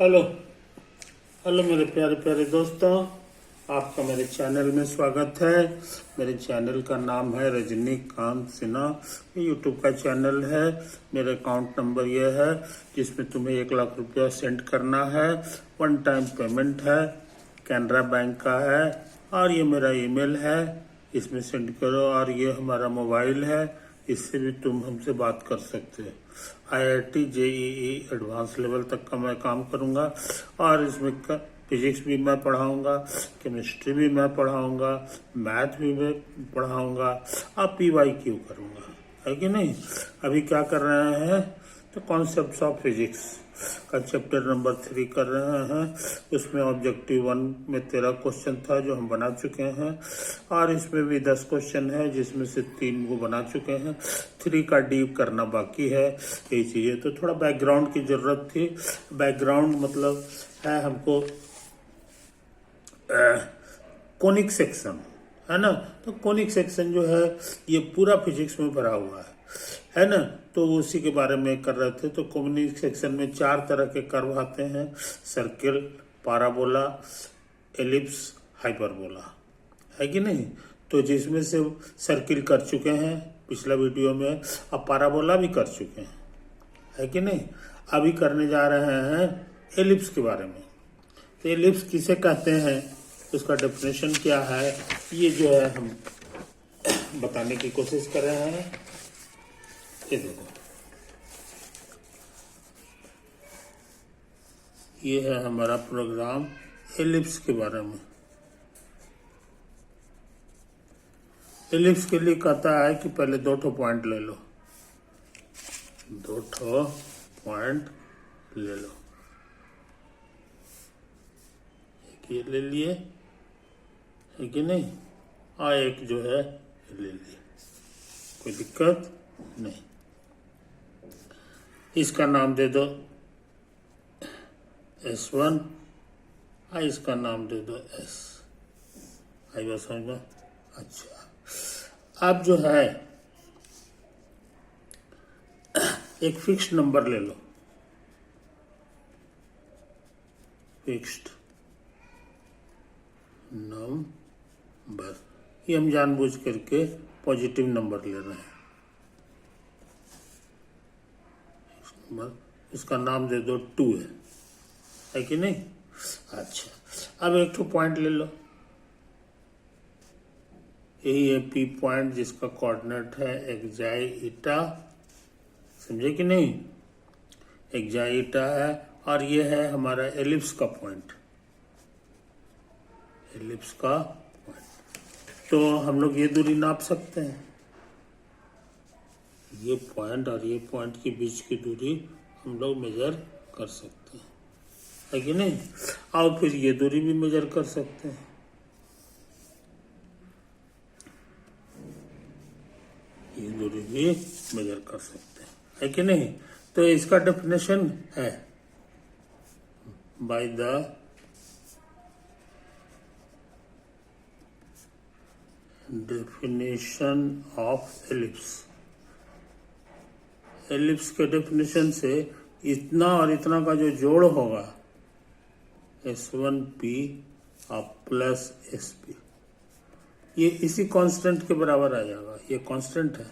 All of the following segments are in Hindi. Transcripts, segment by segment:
हेलो हेलो मेरे प्यारे प्यारे दोस्तों, आपका मेरे चैनल में स्वागत है। मेरे चैनल का नाम है रजनीकांत सिन्हा। ये यूट्यूब का चैनल है। मेरा अकाउंट नंबर ये है जिसमें तुम्हें 1 लाख रुपया सेंड करना है। 1 टाइम पेमेंट है, कैनरा बैंक का है। और ये मेरा ईमेल है, इसमें सेंड करो। और ये हमारा मोबाइल है, इससे भी तुम हमसे बात कर सकते हो। IIT JEE एडवांस लेवल तक का मैं काम करूंगा और इसमें फिजिक्स भी मैं पढ़ाऊंगा, केमिस्ट्री भी मैं पढ़ाऊंगा, मैथ भी मैं पढ़ाऊंगा और PYQ करूंगा, है कि नहीं। अभी क्या कर रहे हैं तो कॉन्सेप्ट्स ऑफ फिजिक्स का चैप्टर नंबर 3 कर रहे हैं। उसमें ऑब्जेक्टिव 1 में 13 क्वेश्चन था जो हम बना चुके हैं, और इसमें भी 10 क्वेश्चन है जिसमें से 3 को बना चुके हैं। 3 का डीप करना बाकी है। ये चीज़ें तो थोड़ा बैकग्राउंड की ज़रूरत थी। बैकग्राउंड मतलब है हमको कोनिक सेक्शन, है ना। तो कोनिक सेक्शन जो है ये पूरा फिजिक्स में भरा हुआ है ना। तो उसी के बारे में कर रहे थे। तो कोनिक सेक्शन में 4 तरह के कर्व आते हैं: सर्किल, पाराबोला, एलिप्स, हाइपरबोला, है कि नहीं। तो जिसमें से सर्किल कर चुके हैं पिछला वीडियो में, अब पाराबोला भी कर चुके हैं, है कि नहीं। अभी करने जा रहे हैं एलिप्स के बारे में। तो एलिप्स किसे कहते हैं, उसका डेफिनेशन क्या है, ये जो है हम बताने की कोशिश कर रहे हैं। ये देखो, ये है हमारा प्रोग्राम एलिप्स के बारे में। एलिप्स के लिए कहता है कि पहले 2 पॉइंट ले लो, 2 पॉइंट ले लो। एक ये ले लिए, है कि नहीं, और एक जो है ले लिए, कोई दिक्कत नहीं। इसका नाम दे दो S1 और इसका नाम दे दो S। आई बात समझ में। अच्छा, अब जो है एक फिक्स्ड नंबर ले लो, फिक्स्ड नंबर। ये हम जानबूझ करके पॉजिटिव नंबर ले रहे हैं। इसका नाम दे दो 2 है कि नहीं। अच्छा, अब 1 पॉइंट ले लो, यही है P पॉइंट जिसका कोऑर्डिनेट है एक्साई ईटा, समझे कि नहीं। एक्साई ईटा है, और ये है हमारा एलिप्स का पॉइंट, एलिप्स का पॉइंट। तो हम लोग ये दूरी नाप सकते हैं, ये पॉइंट और ये पॉइंट के बीच की दूरी हम लोग मेजर कर सकते हैं, है कि नहीं। और फिर ये दूरी भी मेजर कर सकते हैं, ये दूरी भी मेजर कर सकते हैं, है कि नहीं। तो इसका डेफिनेशन है by the definition of ellipse. Ellipse के डेफिनेशन से इतना और इतना का जो जोड़ होगा S1P और प्लस SP, ये इसी कांस्टेंट के बराबर आ जाएगा। ये कांस्टेंट है,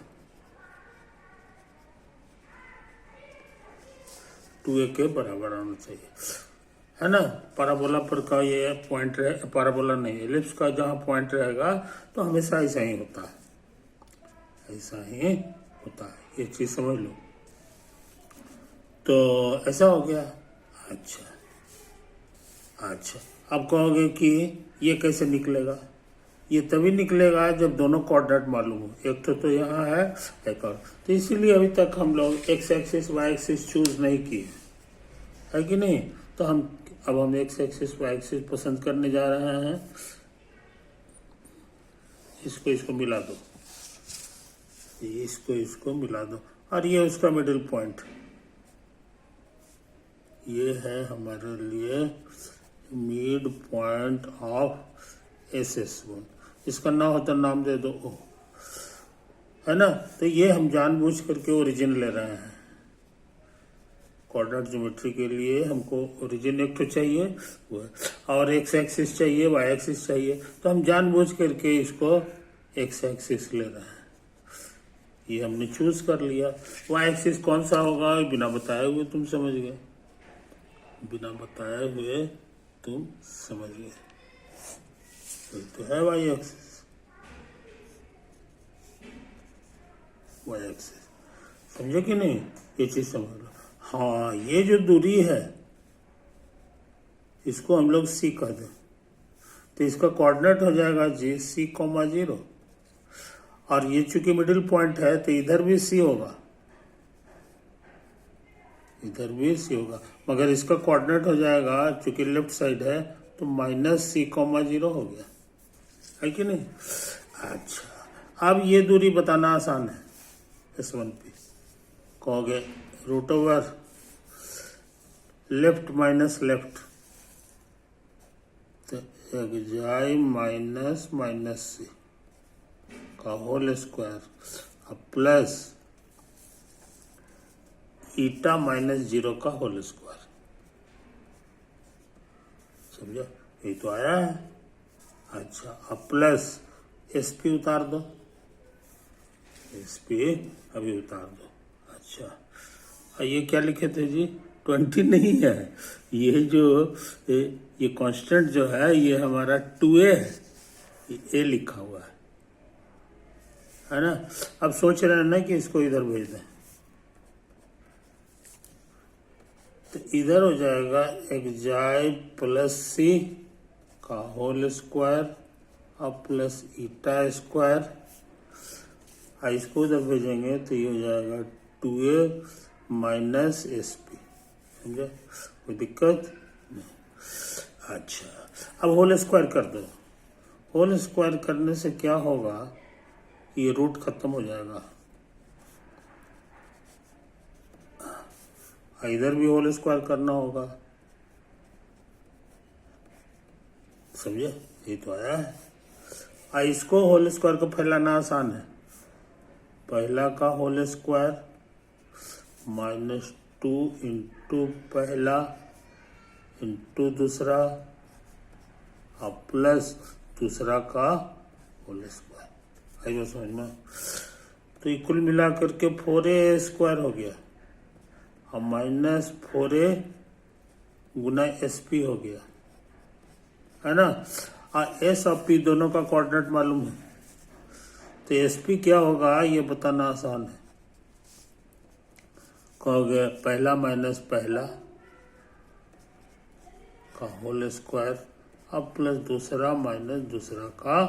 2a के बराबर आना चाहिए, है ना। पाराबोला पर का ये पॉइंट रहे, पाराबोला नहीं, एलिप्स का जहाँ पॉइंट रहेगा तो हमेशा ऐसा ही होता है, ऐसा ही होता है। ये चीज समझ लो। तो ऐसा हो गया। अच्छा, अब कहोगे कि ये कैसे निकलेगा। ये तभी निकलेगा जब दोनों कोऑर्डिनेट मालूम हो। एक तो यहाँ है, एक और। तो इसीलिए अभी तक हम लोग x axis y axis choose नहीं किए, है कि नहीं। तो अब हम एक्स एक्सिस वाई एक्सिस पसंद करने जा रहे हैं। इसको मिला दो, इसको मिला दो, और ये उसका मिडिल पॉइंट, ये है हमारे लिए मिड पॉइंट ऑफ SS1। इसका ना हो तो नाम दे दो O, है ना। तो ये हम जानबूझ करके ओरिजिन ले रहे हैं, कोऑर्डिनेट ज्योमेट्री के लिए हमको ओरिजिन एक तो चाहिए वो है, और एक्स एक्सिस चाहिए, वाई एक्सिस चाहिए, तो हम जानबूझ करके इसको एक्स एक्सिस ले रहे हैं। ये हमने चूज कर लिया। वाई एक्सिस कौन सा होगा बिना बताए हुए तुम समझ गए, बिना बताए हुए तुम समझ गए, तो है वाई एक्सिस। वाई एक्सिस समझे कि नहीं, ये चीज समझ लो। हाँ, ये जो दूरी है इसको हम लोग सी कह दें, तो इसका कोऑर्डिनेट हो जाएगा जी सी कॉमा 0, और ये चूंकि मिडिल पॉइंट है तो इधर भी सी होगा, इधर भी सी होगा, मगर इसका कोऑर्डिनेट हो जाएगा चूंकि लेफ्ट साइड है तो माइनस सी कॉमा 0 हो गया, है कि नहीं। अच्छा, अब ये दूरी बताना आसान है। S1 पे कहोगे root over left minus left, तो एक्स माइनस माइनस सी का whole square plus eta minus 0 का होल स्क्वायर। समझो, ये तो आया है। अच्छा, अब प्लस SP उतार दो, SP अभी उतार दो। अच्छा, ये क्या लिखे थे जी, 20 नहीं है, ये जो ये कांस्टेंट जो है ये हमारा 2a है, ये a लिखा हुआ है ना। अब सोच रहे हैं ना कि इसको इधर भेज दें, तो इधर हो जाएगा एक्स प्लस सी का होल स्क्वायर अब प्लस ईटा स्क्वायर। इसको उधर भेजेंगे तो ये हो जाएगा 2a माइनस SP। समझे, कोई दिक्कत नहीं। अच्छा, अब होल स्क्वायर कर दो। होल स्क्वायर करने से क्या होगा, ये रूट खत्म हो जाएगा, इधर भी होल स्क्वायर करना होगा। समझे, ये तो आया है। इसको होल स्क्वायर को फैलाना आसान है। पहला का होल स्क्वायर -2 इंटू पहला इंटू दूसरा और प्लस दूसरा का होल स्क्वायर। आई समझ में, तो ये कुल मिला करके 4a स्क्वायर हो गया और माइनस 4a गुना SP हो गया, है ना। और S और P दोनों का कोऑर्डिनेट मालूम है, तो SP क्या होगा ये बताना आसान है। कहोगे पहला माइनस पहला का होल स्क्वायर अब प्लस दूसरा माइनस दूसरा का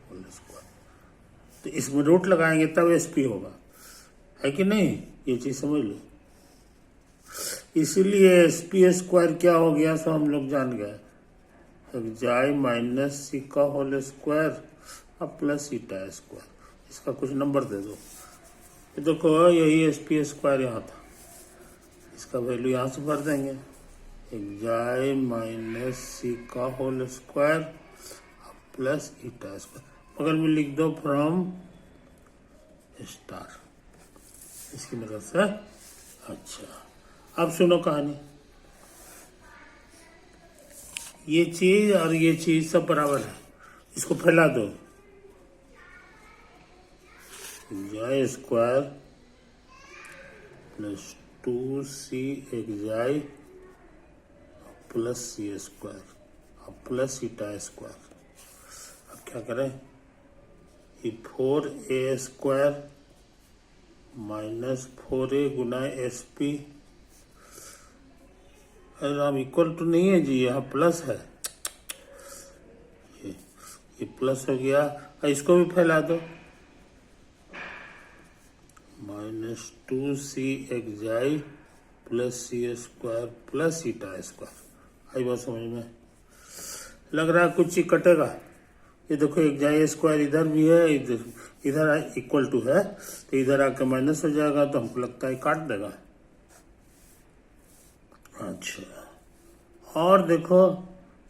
होल स्क्वायर, तो इसमें रूट लगाएंगे तब SP होगा, है कि नहीं, ये चीज समझ लो। इसीलिए SP स्क्वायर क्या हो गया सो हम लोग जान गए, एक्स माइनस सी का होल स्क्वायर अब प्लस ईटा स्क्वायर। इसका कुछ नंबर दे दो, ये देखो यही SP स्क्वायर यहाँ था, इसका वैल्यू यहाँ से भर देंगे, एक्स माइनस सी का whole square plus eta square, बगल में लिख दो फ्रॉम स्टार, इसकी मदद से। अच्छा, अब सुनो कहानी। ये चीज और ये चीज सब बराबर है, इसको फैला दो, x square plus 2c x plus c square और प्लस ईटा स्क्वायर। अब क्या करें, ये 4a स्क्वायर माइनस 4a गुना SP, अब इक्वल टू नहीं है जी, यहाँ प्लस है, ये प्लस हो गया। इसको भी फैला दो, -2c x plus c square plus eta square. आई बात समझ में, लग रहा है कुछ ही कटेगा। ये देखो एक्स स्क्वायर इधर भी है, इधर इक्वल टू है, तो इधर आके माइनस हो जाएगा, तो हमको लगता है काट देगा। अच्छा, और देखो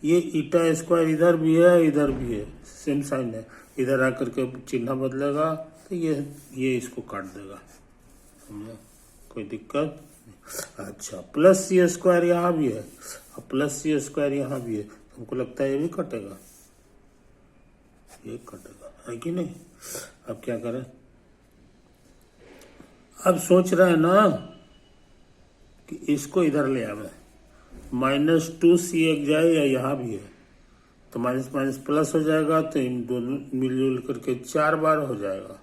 ये ईटा स्क्वायर इधर भी है इधर भी है, सेम साइन है, इधर आकर के चिन्ह बदलेगा तो ये इसको काट देगा। समझा, कोई दिक्कत नहीं। अच्छा, प्लस सी स्क्वायर यहाँ भी है और प्लस सी स्क्वायर यहाँ भी है, तो हमको लगता है ये भी कटेगा, ये कटेगा, है कि नहीं। अब क्या करें, अब सोच रहे हैं ना कि इसको इधर ले आवे, -2c एक जाए या यहाँ भी है, तो माइनस माइनस प्लस हो जाएगा, तो इन दोनों मिलजुल करके 4 बार हो जाएगा,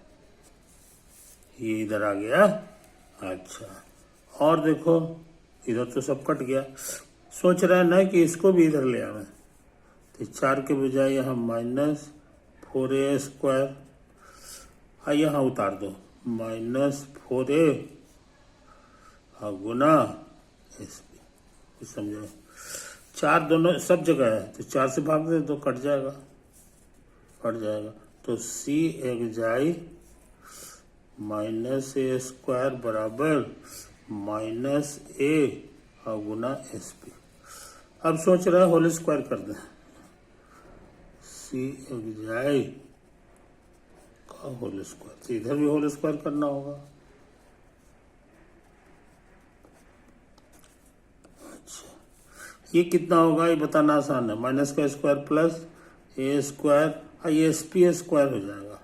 ये इधर आ गया। अच्छा, और देखो इधर तो सब कट गया, सोच रहे हैं ना कि इसको भी इधर ले आवे, तो 4 के बजाय यहाँ -4a², हाँ यहाँ उतार दो, -4a गुना SP, कुछ समझो, 4 दोनों सब जगह है, तो 4 से भाग दे तो कट जाएगा, तो C एक जाई -a² बराबर -a गुना SP। अब सोच रहे हैं होल स्क्वायर कर दें, C एक जाए का होल स्क्वायर, तो इधर भी होल स्क्वायर करना होगा। अच्छा, ये कितना होगा ये बताना आसान है, माइनस का स्क्वायर प्लस a², ये SP² हो जाएगा,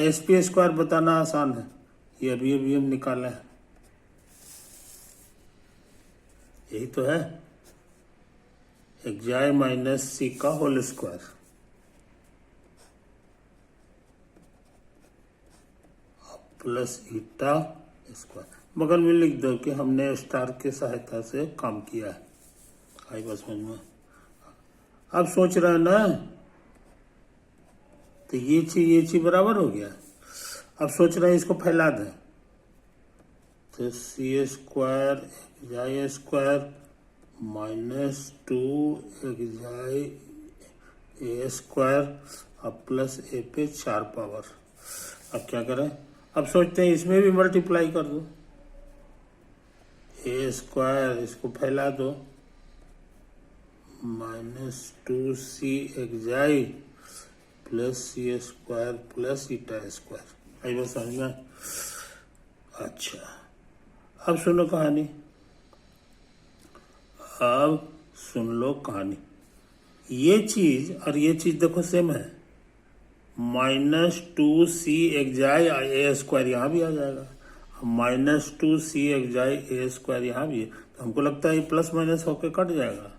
SP² बताना आसान है, ये अभी हम निकाले हैं, यही तो है, एक जाए -c का whole square plus eta square, बगल में लिख दो कि हमने स्टार के सहायता से काम किया है, आई बस समझ में। अब सोच रहे हैं ना, तो ये चीज बराबर हो गया, अब सोच रहे हैं इसको फैला दें, तो c² जाए स्क्वायर -2 एक जाए a² अब प्लस a पे 4 पावर। अब क्या करें, अब सोचते हैं इसमें भी मल्टीप्लाई कर दो, a² इसको फैला दो, -2c एक जाए प्लस c² प्लस ईटा², आई बस समझ में। अच्छा, अब सुनो कहानी, अब सुन लो कहानी, ये चीज और ये चीज देखो सेम है, -2c एक जाए a² यहाँ भी आ जाएगा, -2c एक जाए a² यहाँ भी है, तो हमको लगता है ये प्लस माइनस होके कट जाएगा,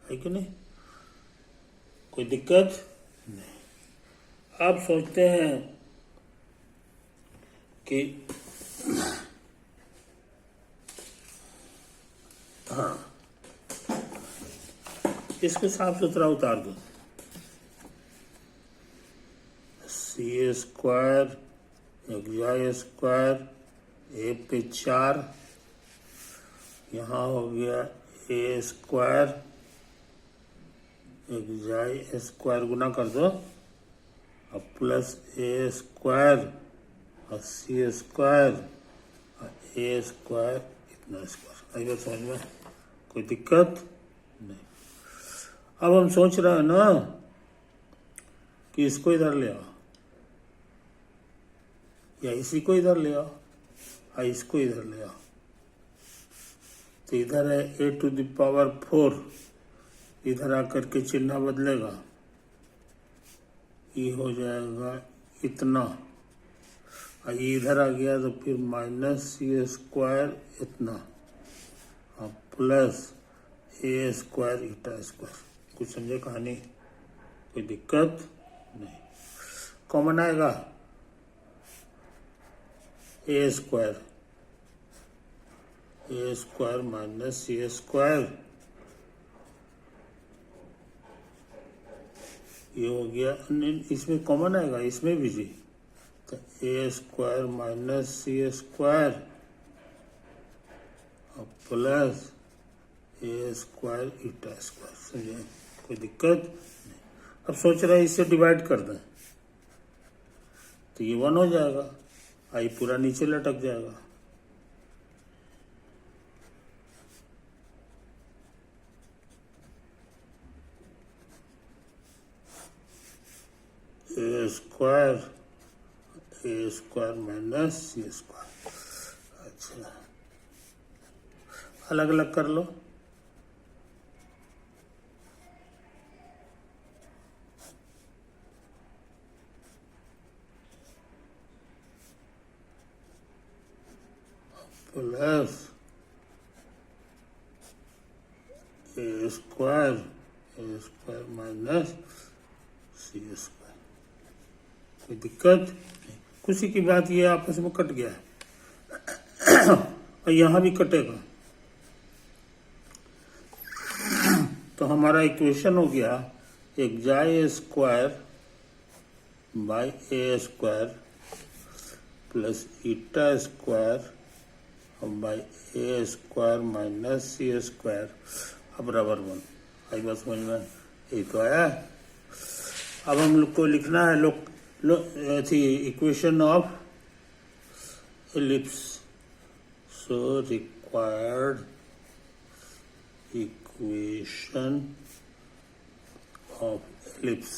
है कि नहीं, कोई दिक्कत नहीं। अब सोचते हैं कि हाँ, इसको साफ सुथरा उतार दो, c² एक जाए² a पे 4, यहाँ हो गया a² एक जाए² गुना कर दो, अब प्लस a² और c² और a² इतना स्क्वायर, आई बात समझ में, कोई दिक्कत नहीं। अब हम सोच रहे हैं ना कि इसको इधर ले आओ या इसी को इधर ले आओ या इसको इधर ले आओ, तो इधर है a⁴, इधर आकर के चिन्ह बदलेगा, ये हो जाएगा इतना, और ये इधर आ गया तो फिर -c² इतना और प्लस a² ईटा², कुछ समझे कहानी, कोई दिक्कत नहीं, कॉमन आएगा a² माइनस c², ये हो गया, इसमें कॉमन आएगा, इसमें भी जी, तो a² माइनस c² और प्लस a² ईटा², समझे, कोई दिक्कत नहीं। अब सोच रहे हैं इससे डिवाइड कर दें, तो ये 1 हो जाएगा, आई पूरा नीचे लटक जाएगा, a² माइनस c², अच्छा, अलग अलग कर लो। प्लस ए स्क्वायर माइनस सी स्क्वायर। कोई दिक्कत नहीं। खुशी की बात ये आपस में कट गया है और यहाँ भी कटेगा। तो हमारा इक्वेशन हो गया x square by a square plus eta square by a square minus c square अब बराबर 1। आई बात समझ में? यही तो आया। अब हम लोग को लिखना है थी equation of ellipse. So required equation of ellipse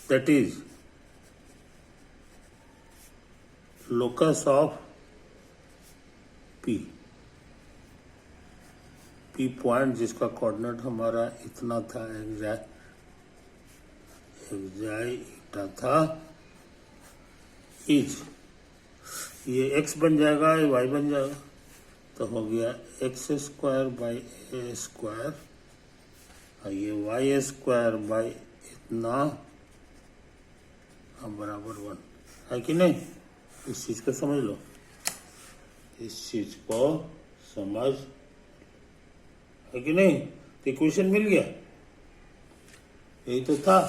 that is locus of P point जिसका कोऑर्डिनेट हमारा इतना था, एक्जाई ईटा था, इज ये x बन जाएगा, ये y बन जाएगा, तो हो गया x square by a square और ये वाई स्क्वायर बाई इतना बराबर 1 है कि नहीं? इस चीज को समझ लो, इस चीज को समझ है कि नहीं? तो इक्वेशन मिल गया। यही तो था,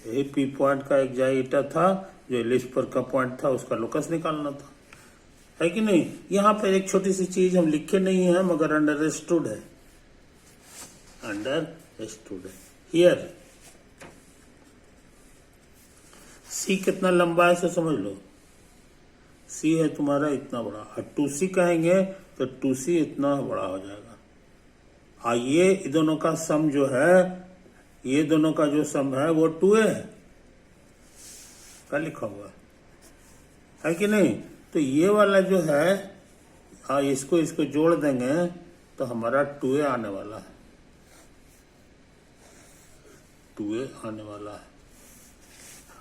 यही पी पॉइंट का एक्जाई ईटा था जो लिस्ट पर का पॉइंट था, उसका लोकस निकालना था, है कि नहीं? यहाँ पर एक छोटी सी चीज हम लिखे नहीं है मगर अंडरस्टूड है, हियर सी कितना लंबा है सो समझ लो। सी है तुम्हारा इतना बड़ा और 2c कहेंगे तो 2c इतना बड़ा हो जाएगा। और ये दोनों का सम जो है, ये दोनों का जो सम है वो 2a है, क्या लिखा हुआ है कि नहीं? तो ये वाला जो है, हाँ, इसको जोड़ देंगे तो हमारा 2a आने वाला है, 2a आने वाला है।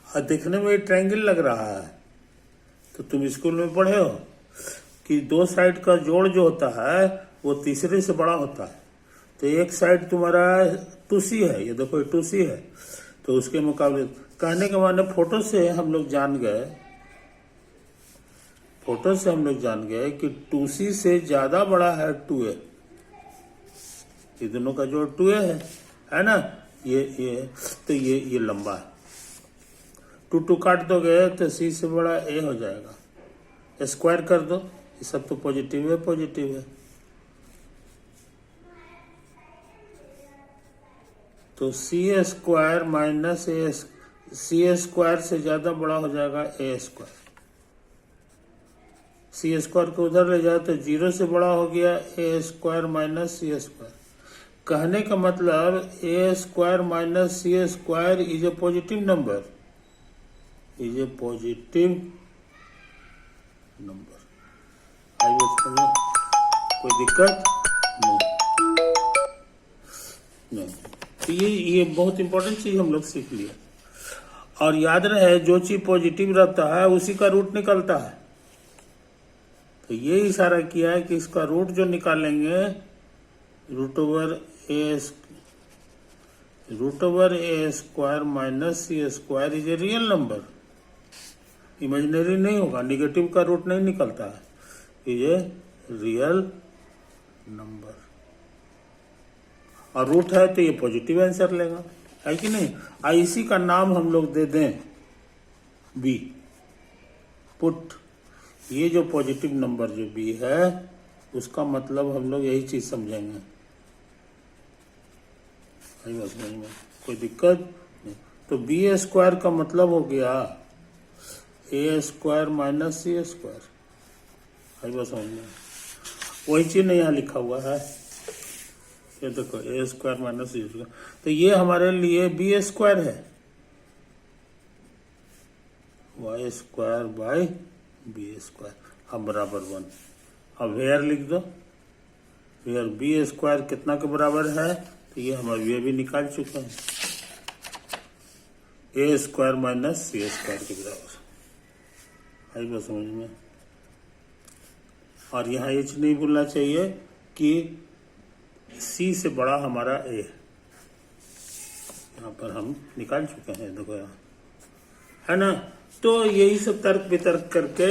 और देखने में ट्रायंगल लग रहा है, तो तुम स्कूल में पढ़े हो कि दो साइड का जोड़ जो होता है वो तीसरे से बड़ा होता है। तो एक साइड तुम्हारा 2c है, ये देखो 2c है, तो उसके मुकाबले कहने के माने फोटो से हम लोग जान गए कि 2c से ज्यादा बड़ा है 2a। ये दोनों का जोड़ 2a है ना? तो ये लंबा है। 2 काट दोगे तो c से बड़ा a हो जाएगा। स्क्वायर कर दो, ये सब तो पॉजिटिव है। तो c square minus a, c square से ज्यादा बड़ा हो जाएगा a स्क्वायर। c स्क्वायर को उधर ले जाए तो 0 से बड़ा हो गया a square minus c square. कहने का मतलब a square minus c square is a positive number, आई समझे? कोई दिक्कत नहीं। तो ये बहुत इंपॉर्टेंट चीज हम लोग सीख लिया। और याद रहे, जो चीज पॉजिटिव रहता है उसी का रूट निकलता है। तो ये इशारा किया है कि इसका रूट जो निकालेंगे root over a square minus c square is a real number, imaginary नहीं होगा, निगेटिव का रूट नहीं निकलता है, ये रियल नंबर। और रूट है तो ये पॉजिटिव आंसर लेगा, है कि नहीं? इसी का नाम हम लोग दे दें बी, पुट। ये जो पॉजिटिव नंबर जो बी है उसका मतलब हम लोग यही चीज समझेंगे। कोई दिक्कत नहीं। तो बी स्क्वायर का मतलब हो गया ए स्क्वायर माइनस सी स्क्वायर। बस समझ में, वही चीज नहीं यहाँ लिखा हुआ है, ये देखो a square minus c square. तो ये हमारे लिए बी स्क्वायर है, y square by b square, अब बराबर 1। अब वेयर लिख दो, वेयर बी स्क्वायर कितना के बराबर है, तो ये हम अभी अभी निकाल चुके हैं, ए स्क्वायर माइनस सी स्क्वायर के बराबर। आई बात समझ में। और यहाँ ये नहीं भूलना चाहिए कि सी से बड़ा हमारा ए, यहाँ पर हम निकाल चुके हैं, देखो यहाँ है ना। तो यही सब तर्क वितर्क करके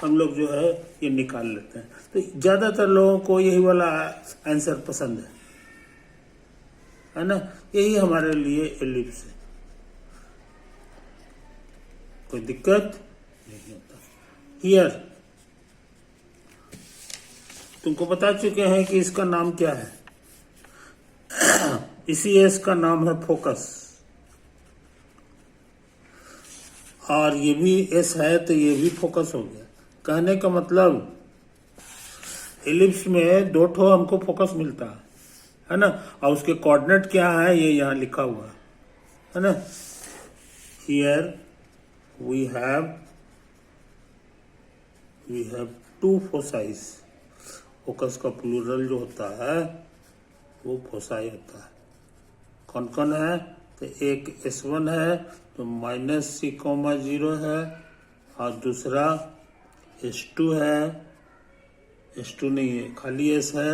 हम लोग जो है ये निकाल लेते हैं। तो ज्यादातर लोगों को यही वाला आंसर पसंद है ना। यही हमारे लिए एलिप्स है, कोई दिक्कत नहीं होता। हियर तुमको बता चुके हैं कि इसका नाम क्या है, इसी एस का नाम है फोकस, और ये भी एस है तो ये भी फोकस हो गया। कहने का मतलब एलिप्स में दो ठो हमको फोकस मिलता है ना, और उसके कोऑर्डिनेट क्या है ये यहाँ लिखा हुआ है ना। Here we have to foci, focus का प्लूरल जो होता है वो फोसाई होता है। कौन कौन है, तो एक S1 है तो -C,0 है, और दूसरा S2 है, S2 नहीं है खाली S है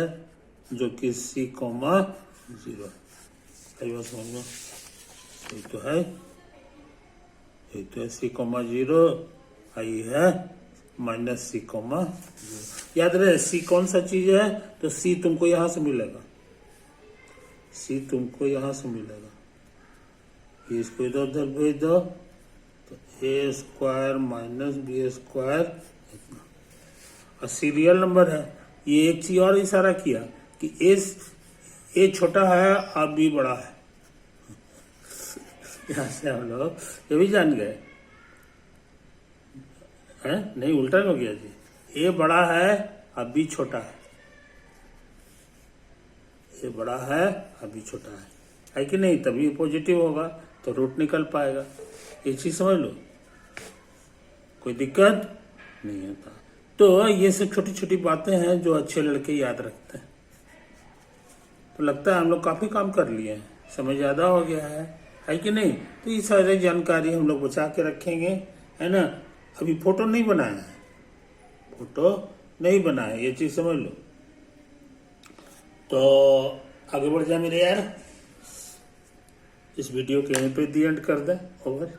जो कि C,0 है। कई बार समझ में, यही तो है, यही तो है C,0, आई है -C,0। याद रहे C कौन सा चीज है, तो C तुमको यहां से मिलेगा, C तुमको यहां से मिलेगा, इसको इधर उधर भेज दो तो ए स्क्वायर माइनस बी स्क्वायर इतना। और सीरियल नंबर है, ये एक चीज और इशारा किया कि ए छोटा है और बी बड़ा है। यहां से हम लोग ये भी जान गए हैं, नहीं उल्टा हो गया जी, ए बड़ा है और बी छोटा है, ए बड़ा है और बी छोटा है कि नहीं, तभी पॉजिटिव होगा तो रूट निकल पाएगा। ये चीज समझ लो, कोई दिक्कत नहीं होता। तो ये सब छोटी छोटी बातें हैं जो अच्छे लड़के याद रखते हैं। तो लगता है हम लोग काफी काम कर लिए हैं, समय ज्यादा हो गया है कि नहीं। तो ये सारी जानकारी हम लोग बचा के रखेंगे, है ना। अभी फोटो नहीं बनाया है, फोटो नहीं बनाया, ये चीज समझ लो। तो आगे बढ़ जा मेरे यार, इस वीडियो के यहीं पे दी एंड कर दें। ओवर।